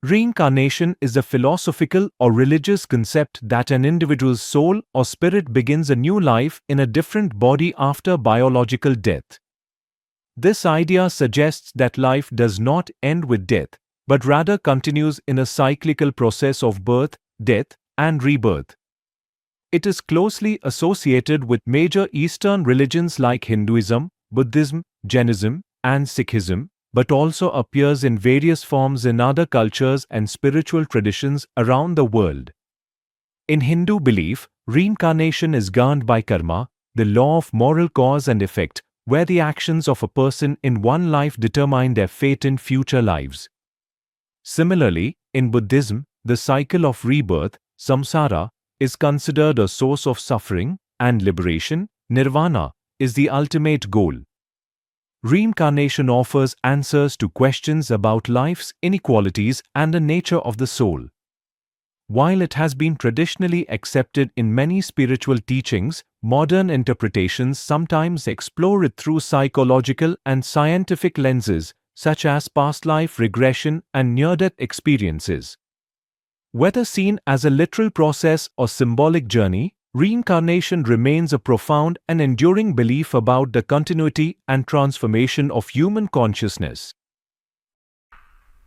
Reincarnation is a philosophical or religious concept that an individual's soul or spirit begins a new life in a different body after biological death. This idea suggests that life does not end with death, but rather continues in a cyclical process of birth, death, and rebirth. It is closely associated with major Eastern religions like Hinduism, Buddhism, Jainism, and Sikhism, but also appears in various forms in other cultures and spiritual traditions around the world. In Hindu belief, reincarnation is governed by karma, the law of moral cause and effect, where the actions of a person in one life determine their fate in future lives. Similarly, in Buddhism, the cycle of rebirth, samsara, is considered a source of suffering, and liberation, nirvana, is the ultimate goal. Reincarnation offers answers to questions about life's inequalities and the nature of the soul. While it has been traditionally accepted in many spiritual teachings, modern interpretations sometimes explore it through psychological and scientific lenses, such as past life regression and near-death experiences. Whether seen as a literal process or symbolic journey, reincarnation remains a profound and enduring belief about the continuity and transformation of human consciousness.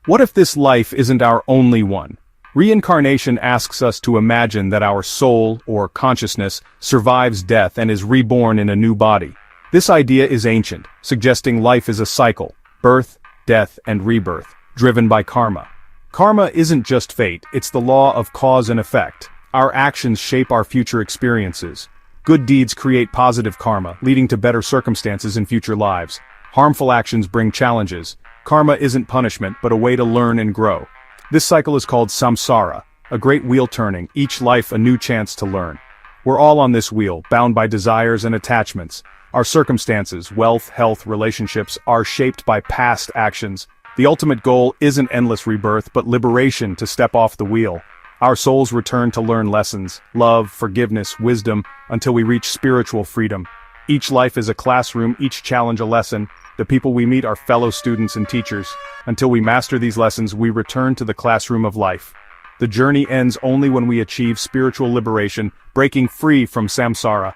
What if this life isn't our only one? Reincarnation asks us to imagine that our soul, or consciousness, survives death and is reborn in a new body. This idea is ancient, suggesting life is a cycle, birth, death, and rebirth, driven by karma. Karma isn't just fate, it's the law of cause and effect. Our actions shape our future experiences. Good deeds create positive karma, leading to better circumstances in future lives. Harmful actions bring challenges. Karma isn't punishment, but a way to learn and grow. This cycle is called samsara, a great wheel turning, each life a new chance to learn. We're all on this wheel, bound by desires and attachments. Our circumstances, wealth, health, relationships, are shaped by past actions. The ultimate goal isn't endless rebirth, but liberation to step off the wheel. Our souls return to learn lessons, love, forgiveness, wisdom, until we reach spiritual freedom. Each life is a classroom, each challenge a lesson. The people we meet are fellow students and teachers. Until we master these lessons, we return to the classroom of life. The journey ends only when we achieve spiritual liberation, breaking free from samsara.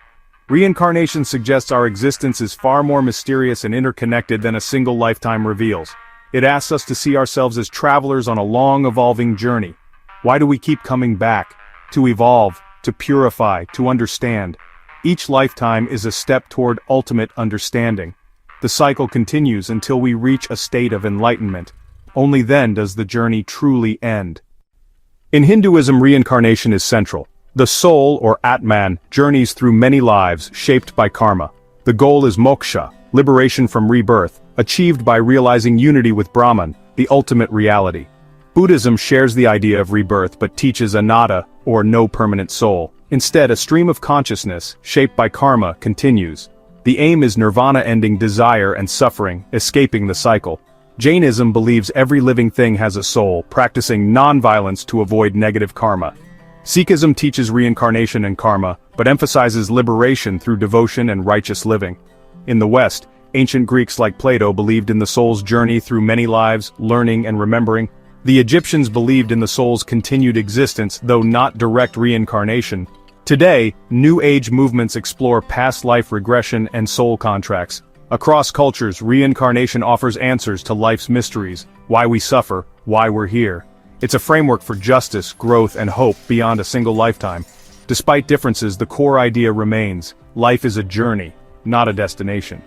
Reincarnation suggests our existence is far more mysterious and interconnected than a single lifetime reveals. It asks us to see ourselves as travelers on a long, evolving journey. Why do we keep coming back? To evolve, to purify, to understand. Each lifetime is a step toward ultimate understanding. The cycle continues until we reach a state of enlightenment. Only then does the journey truly end. In Hinduism, reincarnation is central. The soul, or Atman, journeys through many lives shaped by karma. The goal is moksha, liberation from rebirth, achieved by realizing unity with Brahman, the ultimate reality. Buddhism shares the idea of rebirth but teaches anatta, or no permanent soul. Instead, a stream of consciousness, shaped by karma, continues. The aim is nirvana, ending desire and suffering, escaping the cycle. Jainism believes every living thing has a soul, practicing non-violence to avoid negative karma. Sikhism teaches reincarnation and karma, but emphasizes liberation through devotion and righteous living. In the West, ancient Greeks like Plato believed in the soul's journey through many lives, learning and remembering. The Egyptians believed in the soul's continued existence, though not direct reincarnation. Today, New Age movements explore past life regression and soul contracts. Across cultures, reincarnation offers answers to life's mysteries, why we suffer, why we're here. It's a framework for justice, growth, and hope beyond a single lifetime. Despite differences, the core idea remains: life is a journey, not a destination.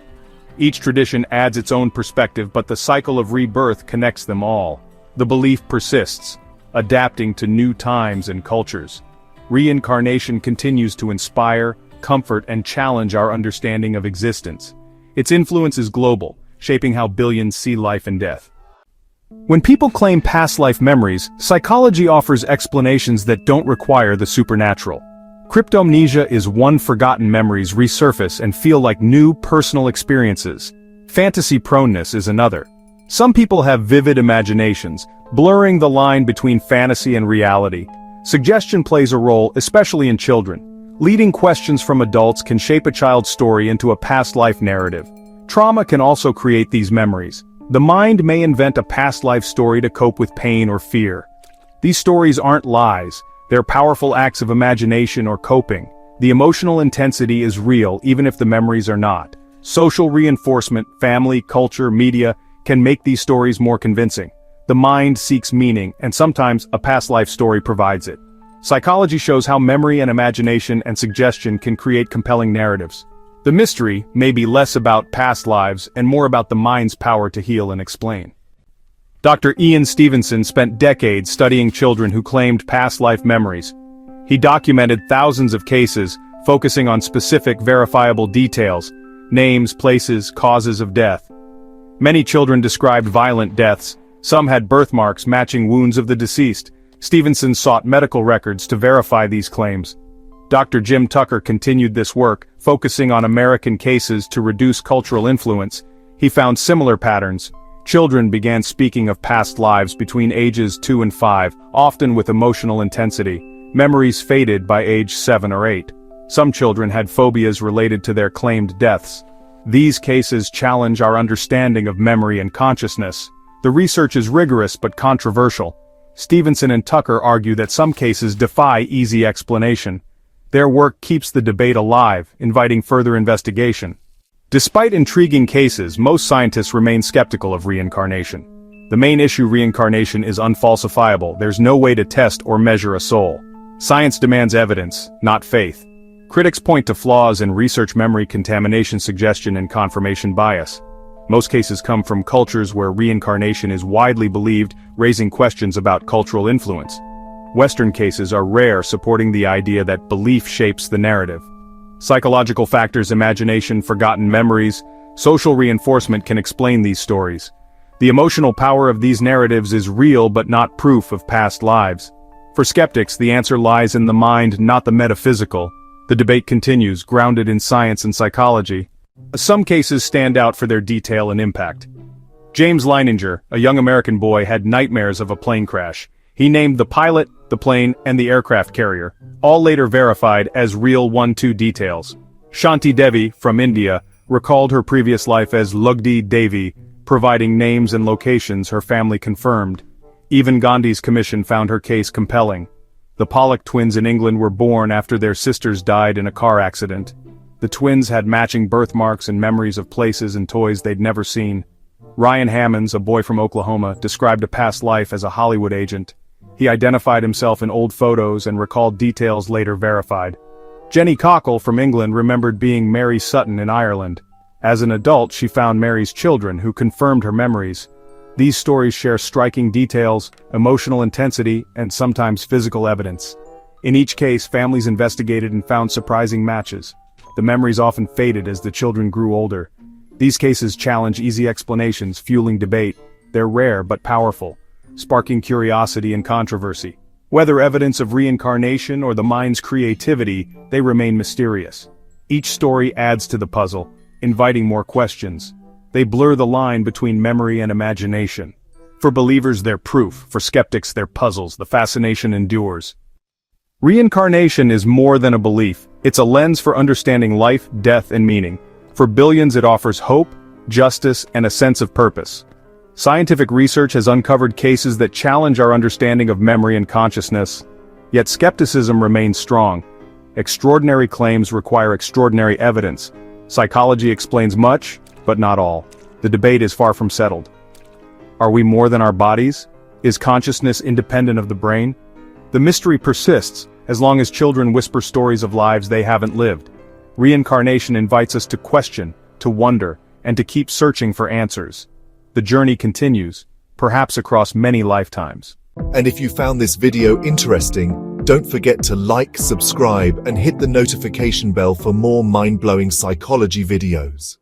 Each tradition adds its own perspective, but the cycle of rebirth connects them all. The belief persists, adapting to new times and cultures. Reincarnation continues to inspire, comfort, and challenge our understanding of existence. Its influence is global, shaping how billions see life and death. When people claim past life memories, psychology offers explanations that don't require the supernatural. Cryptomnesia is one: forgotten memories resurface and feel like new, personal experiences. Fantasy proneness is another. Some people have vivid imaginations, blurring the line between fantasy and reality. Suggestion plays a role, especially in children. Leading questions from adults can shape a child's story into a past life narrative. Trauma can also create these memories. The mind may invent a past life story to cope with pain or fear. These stories aren't lies, they're powerful acts of imagination or coping. The emotional intensity is real even if the memories are not. Social reinforcement, family, culture, media can make these stories more convincing. The mind seeks meaning, and sometimes a past life story provides it. Psychology shows how memory and imagination and suggestion can create compelling narratives. The mystery may be less about past lives and more about the mind's power to heal and explain. Dr. Ian Stevenson spent decades studying children who claimed past life memories. He documented thousands of cases, focusing on specific verifiable details, names, places, causes of death. Many children described violent deaths. Some had birthmarks matching wounds of the deceased. Stevenson sought medical records to verify these claims. Dr. Jim Tucker continued this work, focusing on American cases to reduce cultural influence. He found similar patterns. Children began speaking of past lives between ages 2 and 5, often with emotional intensity. Memories faded by age 7 or 8. Some children had phobias related to their claimed deaths. These cases challenge our understanding of memory and consciousness. The research is rigorous but controversial. Stevenson and Tucker argue that some cases defy easy explanation. Their work keeps the debate alive, inviting further investigation. Despite intriguing cases, most scientists remain skeptical of reincarnation. The main issue: reincarnation is unfalsifiable. There's no way to test or measure a soul. Science demands evidence, not faith. Critics point to flaws in research: memory contamination, suggestion, and confirmation bias. Most cases come from cultures where reincarnation is widely believed, raising questions about cultural influence. Western cases are rare, supporting the idea that belief shapes the narrative. Psychological factors: imagination, forgotten memories, social reinforcement can explain these stories. The emotional power of these narratives is real but not proof of past lives. For skeptics, the answer lies in the mind, not the metaphysical. The debate continues, grounded in science and psychology. Some cases stand out for their detail and impact. James Leininger, a young American boy, had nightmares of a plane crash. He named the pilot, the plane, and the aircraft carrier, all later verified as real 1-2 details. Shanti Devi, from India, recalled her previous life as Lugdi Devi, providing names and locations her family confirmed. Even Gandhi's commission found her case compelling. The Pollock twins in England were born after their sisters died in a car accident. The twins had matching birthmarks and memories of places and toys they'd never seen. Ryan Hammonds, a boy from Oklahoma, described a past life as a Hollywood agent. He identified himself in old photos and recalled details later verified. Jenny Cockle from England remembered being Mary Sutton in Ireland. As an adult, she found Mary's children who confirmed her memories. These stories share striking details, emotional intensity, and sometimes physical evidence. In each case, families investigated and found surprising matches. The memories often faded as the children grew older. These cases challenge easy explanations, fueling debate. They're rare but powerful, sparking curiosity and controversy. Whether evidence of reincarnation or the mind's creativity, they remain mysterious. Each story adds to the puzzle, inviting more questions. They blur the line between memory and imagination. For believers, they're proof. For skeptics, they're puzzles. The fascination endures. Reincarnation is more than a belief. It's a lens for understanding life, death, and meaning. For billions, it offers hope, justice, and a sense of purpose. Scientific research has uncovered cases that challenge our understanding of memory and consciousness. Yet skepticism remains strong. Extraordinary claims require extraordinary evidence. Psychology explains much, but not all. The debate is far from settled. Are we more than our bodies? Is consciousness independent of the brain? The mystery persists, as long as children whisper stories of lives they haven't lived. Reincarnation invites us to question, to wonder, and to keep searching for answers. The journey continues, perhaps across many lifetimes. And if you found this video interesting, don't forget to like, subscribe, and hit the notification bell for more mind-blowing psychology videos.